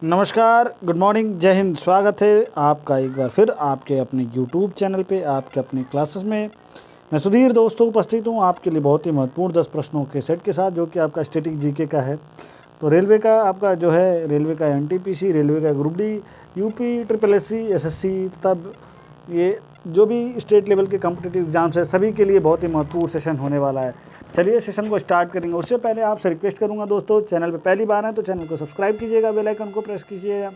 नमस्कार, good morning, जय हिंद। स्वागत है आपका एक बार फिर आपके अपने यूट्यूब चैनल पे, आपके अपने क्लासेस में। मैं सुधीर दोस्तों उपस्थित हूँ आपके लिए बहुत ही महत्वपूर्ण 10 प्रश्नों के सेट के साथ, जो कि आपका स्टैटिक जीके का है। तो रेलवे का आपका जो है, रेलवे का एनटीपीसी, रेलवे का group D, UP triple SC, SSC तथा ये जो भी स्टेट लेवल के कॉम्पिटिटिव एग्जाम्स है, सभी के लिए बहुत ही महत्वपूर्ण सेशन होने वाला है। चलिए सेशन को स्टार्ट करेंगे। उससे पहले आपसे रिक्वेस्ट करूंगा दोस्तों, चैनल पे पहली बार है तो चैनल को सब्सक्राइब कीजिएगा, बेल आइकन को प्रेस कीजिएगा,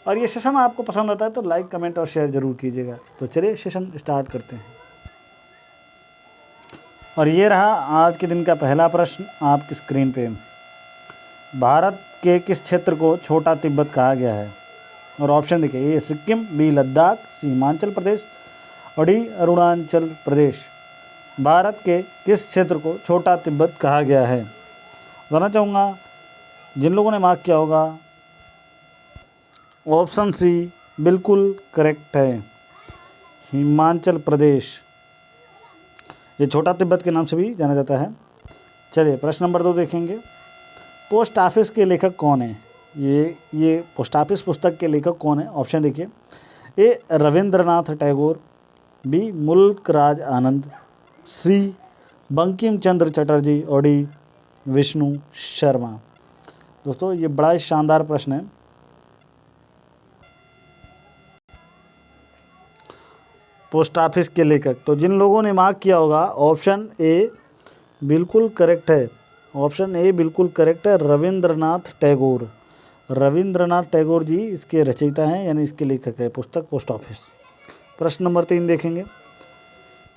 और ये सेशन आपको पसंद आता है तो लाइक, कमेंट और शेयर जरूर कीजिएगा। तो चलिए सेशन स्टार्ट करते हैं। और ये रहा आज के दिन का पहला प्रश्न आपकी स्क्रीन पे। भारत के किस क्षेत्र को छोटा तिब्बत कहा गया है? और ऑप्शन देखिए, ए सिक्किम, बी लद्दाख, सी हिमाचल प्रदेश और डी अरुणाचल प्रदेश। भारत के किस क्षेत्र को छोटा तिब्बत कहा गया है? बताना चाहूँगा जिन लोगों ने मार्क किया होगा, ऑप्शन सी बिल्कुल करेक्ट है, हिमाचल प्रदेश। ये छोटा तिब्बत के नाम से भी जाना जाता है। चलिए प्रश्न नंबर 2 देखेंगे। पोस्ट ऑफिस के लेखक कौन है? ये पोस्ट ऑफिस पुस्तक के लेखक कौन है? ऑप्शन देखिए, ए रविंद्रनाथ टैगोर, बी मुल्क राज आनंद, सी बंकिम चंद्र चटर्जी और डी विष्णु शर्मा। दोस्तों ये बड़ा ही शानदार प्रश्न है। पोस्ट ऑफिस के लेखक, तो जिन लोगों ने मार्क किया होगा, ऑप्शन ए बिल्कुल करेक्ट है। ऑप्शन ए बिल्कुल करेक्ट है, रविंद्रनाथ टैगोर। रविंद्रनाथ टैगोर जी इसके रचयिता हैं, यानी इसके लेखक है पुस्तक पोस्ट ऑफिस। प्रश्न नंबर 3 देखेंगे।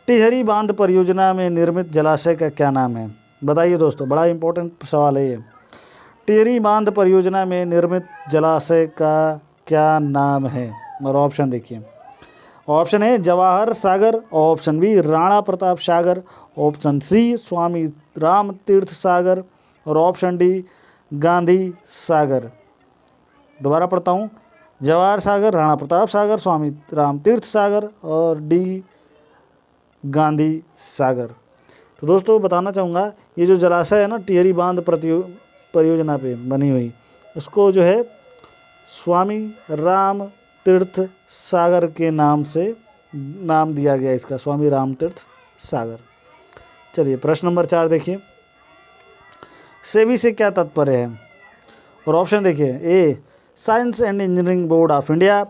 टिहरी बांध परियोजना में निर्मित जलाशय का क्या नाम है? बताइए दोस्तों, बड़ा इंपॉर्टेंट सवाल है ये। टिहरी बांध परियोजना में निर्मित जलाशय का क्या नाम है? और ऑप्शन देखिए, option A Jawahar Sagar, option B Rana Pratap Sagar, option C Swami Ram Tirth Sagar और ऑप्शन डी गांधी सागर। दोबारा पढ़ता हूँ, जवाहर सागर, राणा प्रताप सागर, स्वामी राम तीर्थ सागर और डी गांधी सागर। तो दोस्तों बताना चाहूँगा, ये जो जलाशय है ना, टिहरी बांध परियोजना पे बनी हुई, इसको जो है स्वामी राम तीर्थ सागर के नाम से नाम दिया गया इसका, स्वामी राम तीर्थ सागर। चलिए प्रश्न नंबर 4 देखिए। सेबी से क्या तात्पर्य है? और ऑप्शन देखिए, A science and engineering board of India,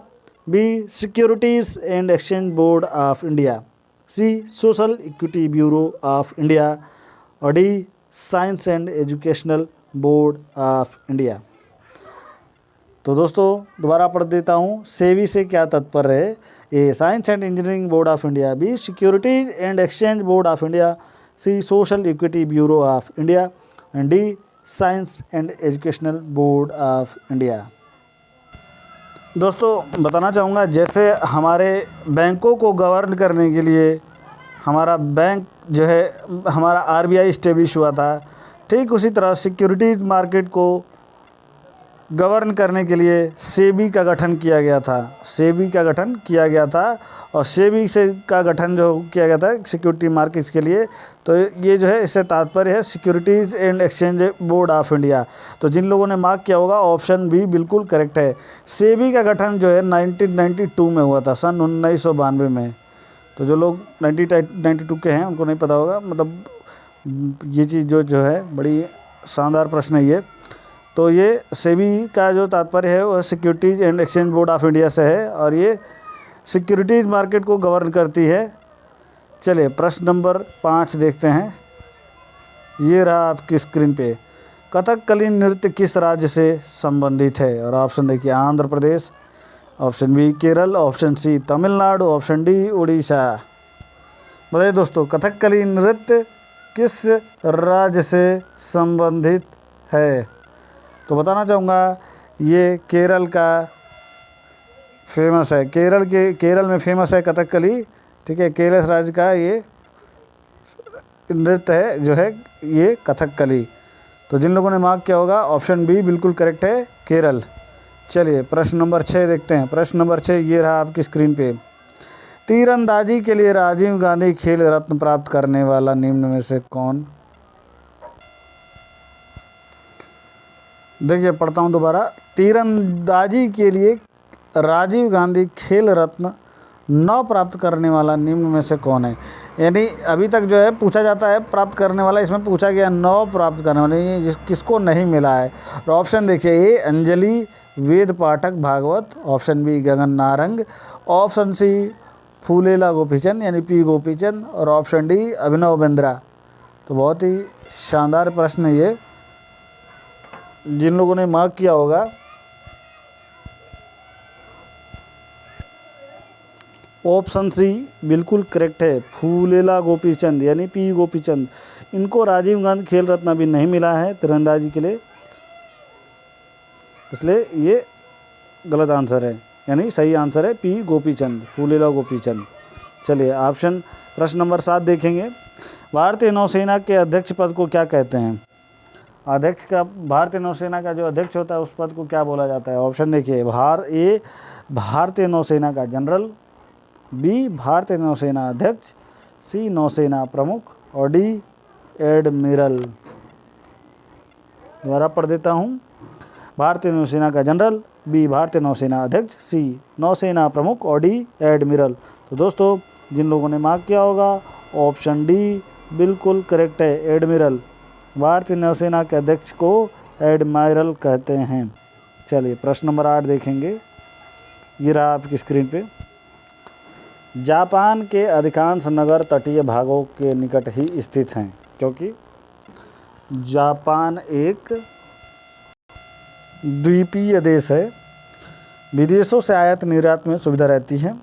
B securities and exchange board of India, C social equity bureau of India और D science and educational board of India. तो दोस्तों दोबारा पढ़ देता हूँ, सेबी से क्या तात्पर्य है? A science and engineering board of India, B securities and exchange board of India, C social equity bureau of India and D science and educational board of India. दोस्तों बताना चाहूँगा, जैसे हमारे बैंकों को गवर्न करने के लिए हमारा बैंक जो है, हमारा आरबीआई इस्टेब्लिश हुआ था, ठीक उसी तरह सिक्योरिटीज़ मार्केट को गवर्न करने के लिए सेबी का गठन किया गया था। सेबी का गठन किया गया था और सेबी से का गठन जो किया गया था सिक्योरिटी मार्केट्स के लिए। तो ये जो है, इससे तात्पर्य है securities and exchange board of India. तो जिन लोगों ने मार्क किया होगा, ऑप्शन बी बिल्कुल करेक्ट है। सेबी का गठन जो है 1992 में हुआ था, सन 1992 में। तो जो लोग 1992 के हैं उनको नहीं पता होगा, मतलब ये चीज़ जो है बड़ी शानदार प्रश्न है ये। तो ये सेबी का जो तात्पर्य है वह securities and exchange board of India से है और ये सिक्योरिटीज़ मार्केट को गवर्न करती है। चलिए प्रश्न नंबर 5 देखते हैं। ये रहा आपकी स्क्रीन पे। कथकली नृत्य किस राज्य से संबंधित है? और ऑप्शन देखिए, Andhra Pradesh, option B Kerala, option C Tamil Nadu, option D Orissa. बताइए दोस्तों, कथकली नृत्य किस राज्य से संबंधित है? तो बताना चाहूँगा, ये केरल का फेमस है। केरल में फेमस है कथकली, ठीक है। केरल राज्य का ये नृत्य है जो है ये कथकली। तो जिन लोगों ने मार्क किया होगा, ऑप्शन बी बिल्कुल करेक्ट है, केरल। चलिए प्रश्न नंबर 6 देखते हैं। प्रश्न नंबर 6 ये रहा आपकी स्क्रीन पे। तीरंदाजी के लिए राजीव गांधी खेल रत्न प्राप्त करने वाला निम्न में से कौन? देखिए पढ़ता हूँ दोबारा। तीरंदाजी के लिए राजीव गांधी खेल रत्न न प्राप्त करने वाला निम्न में से कौन है। यानी अभी तक जो है पूछा जाता है प्राप्त करने वाला, इसमें पूछा गया न प्राप्त करने वाला, ये किसको नहीं मिला है। और ऑप्शन देखिए, ए अंजलि वेद पाठक Bhagavat, option B Gagan Narang, option C फूलेला Gopichand यानी पी गोपीचंद, और ऑप्शन डी अभिनव बिंद्रा। तो बहुत ही शानदार प्रश्न है ये, जिन लोगों ने मार्क किया होगा। ऑप्शन सी बिल्कुल करेक्ट है, फूलेला गोपीचंद यानी पी गोपीचंद। इनको राजीव गांधी खेल रत्न भी नहीं मिला है तीरंदाजी के लिए, इसलिए ये गलत आंसर है, यानी सही आंसर है पी गोपीचंद, फूलेला गोपीचंद। चलिए ऑप्शन प्रश्न नंबर 7 देखेंगे। भारतीय नौसेना के अध्यक्ष पद को क्या कहते हैं। अध्यक्ष का, भारतीय नौसेना का जो अध्यक्ष होता है उस पद को क्या बोला जाता है। ऑप्शन देखिए, ए भारतीय नौसेना का जनरल, बी भारतीय नौसेना अध्यक्ष, सी नौसेना प्रमुख, और डी एडमिरल। दोबारा पढ़ देता हूँ। भारतीय नौसेना का जनरल, बी भारतीय नौसेना अध्यक्ष, सी नौसेना प्रमुख, और डी एडमिरल। तो दोस्तों जिन लोगों ने मार्क किया होगा ऑप्शन डी बिल्कुल करेक्ट है, एडमिरल। भारतीय नौसेना के अध्यक्ष को एडमायरल कहते हैं। चलिए प्रश्न नंबर 8 देखेंगे, ये रहा आपकी स्क्रीन पे। जापान के अधिकांश नगर तटीय भागों के निकट ही स्थित हैं, क्योंकि जापान एक द्वीपीय देश है, विदेशों से आयात निर्यात में सुविधा रहती है।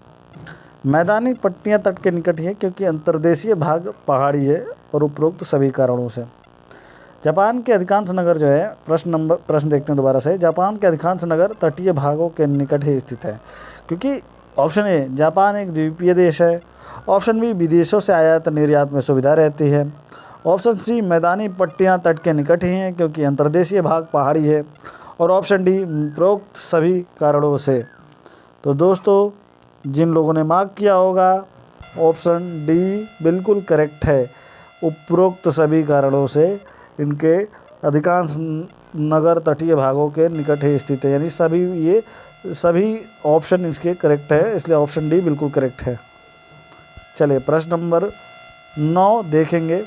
मैदानी पट्टियां तट के निकट ही है, क्योंकि अंतर्देशीय भाग पहाड़ी है, और उपरोक्त सभी कारणों से। जापान के अधिकांश नगर जो है, प्रश्न देखते हैं दोबारा से। जापान के अधिकांश नगर तटीय भागों के निकट ही स्थित है, क्योंकि ऑप्शन ए जापान एक द्वीपीय देश है, ऑप्शन बी विदेशों से आयात निर्यात में सुविधा रहती है, ऑप्शन सी मैदानी पट्टियां तट के निकट ही हैं क्योंकि अंतर्देशीय भाग पहाड़ी है, और ऑप्शन डी उपरोक्त सभी कारणों से। तो दोस्तों जिन लोगों ने मार्क किया होगा ऑप्शन डी बिल्कुल करेक्ट है, उपरोक्त सभी कारणों से इनके अधिकांश नगर तटीय भागों के निकट ही स्थित है, यानी सभी ऑप्शन इसके करेक्ट है, इसलिए ऑप्शन डी बिल्कुल करेक्ट है। चलिए प्रश्न नंबर 9 देखेंगे।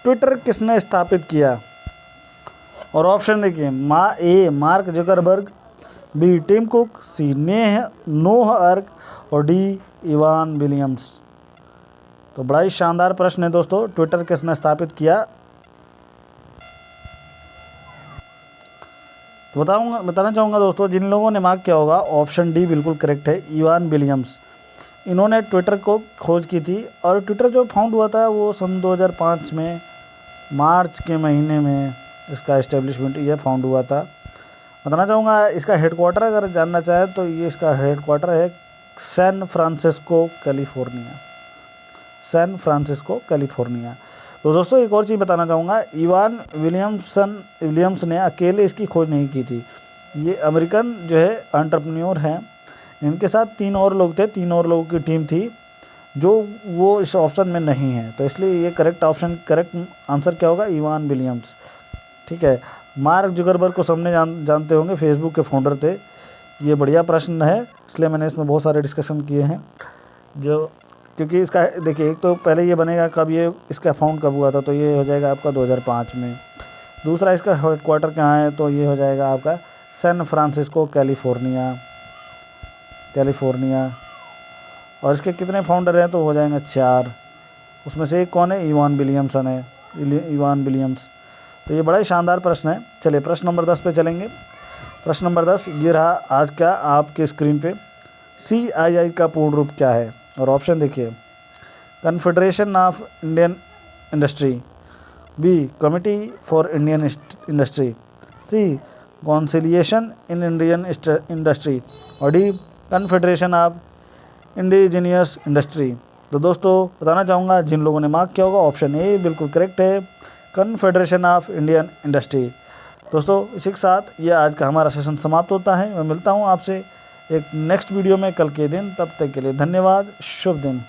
ट्विटर किसने स्थापित किया। और ऑप्शन देखिए, A Mark Zuckerberg, B Tim Cook, C Noah Ark, और डी इवान विलियम्स। तो बड़ा ही शानदार प्रश्न है दोस्तों, ट्विटर किसने स्थापित किया। तो बताना चाहूँगा दोस्तों, जिन लोगों ने मार्क किया होगा ऑप्शन डी बिल्कुल करेक्ट है, इवान विलियम्स। इन्होंने ट्विटर को खोज की थी, और ट्विटर जो फाउंड हुआ था वो सन 2005 में मार्च के महीने में इसका इस्टेब्लिशमेंट ये फाउंड हुआ था। बताना चाहूँगा इसका हेडक्वार्टर अगर जानना चाहे तो ये इसका हेडक्वार्टर है San Francisco California, San Francisco California. तो दोस्तों एक और चीज़ बताना चाहूँगा, इवान विलियम्स ने अकेले इसकी खोज नहीं की थी, ये अमेरिकन जो है एंटरप्रेन्योर हैं, इनके साथ 3 और लोग थे, 3 और लोगों की टीम थी जो वो इस ऑप्शन में नहीं है, तो इसलिए ये करेक्ट आंसर क्या होगा, इवान विलियम्स। ठीक है, मार्क जुकरबर्ग को सबने जानते होंगे, फेसबुक के फाउंडर थे। ये बढ़िया प्रश्न है, इसलिए मैंने इसमें बहुत सारे डिस्कशन किए हैं, जो क्योंकि इसका देखिए एक तो पहले ये बनेगा कब, ये इसका फाउंड कब हुआ था, तो ये हो जाएगा आपका 2005 में। दूसरा इसका हेडक्वार्टर कहाँ है, तो ये हो जाएगा आपका सैन फ्रांसिस्को कैलिफोर्निया। और इसके कितने फाउंडर हैं, तो हो जाएंगे 4, उसमें से एक कौन है, इवान विलियम्स। तो ये बड़ा ही शानदार प्रश्न है। चलिए प्रश्न नंबर 10 पे चलेंगे। प्रश्न नंबर 10 ये रहा आज का आपके स्क्रीन पे। CII का पूर्ण रूप क्या है। और ऑप्शन देखिए, confederation of Indian industry, B committee for Indian industry, C conciliation in Indian industry, और D confederation of indigenous industry. तो दोस्तों बताना चाहूँगा जिन लोगों ने मार्क किया होगा ऑप्शन ए बिल्कुल करेक्ट है, कन्फेडरेशन ऑफ इंडियन इंडस्ट्री। दोस्तों इसी के साथ ये आज का हमारा सेशन समाप्त होता है। मैं मिलता हूँ आपसे एक नेक्स्ट वीडियो में कल के दिन, तब तक के लिए धन्यवाद, शुभ दिन।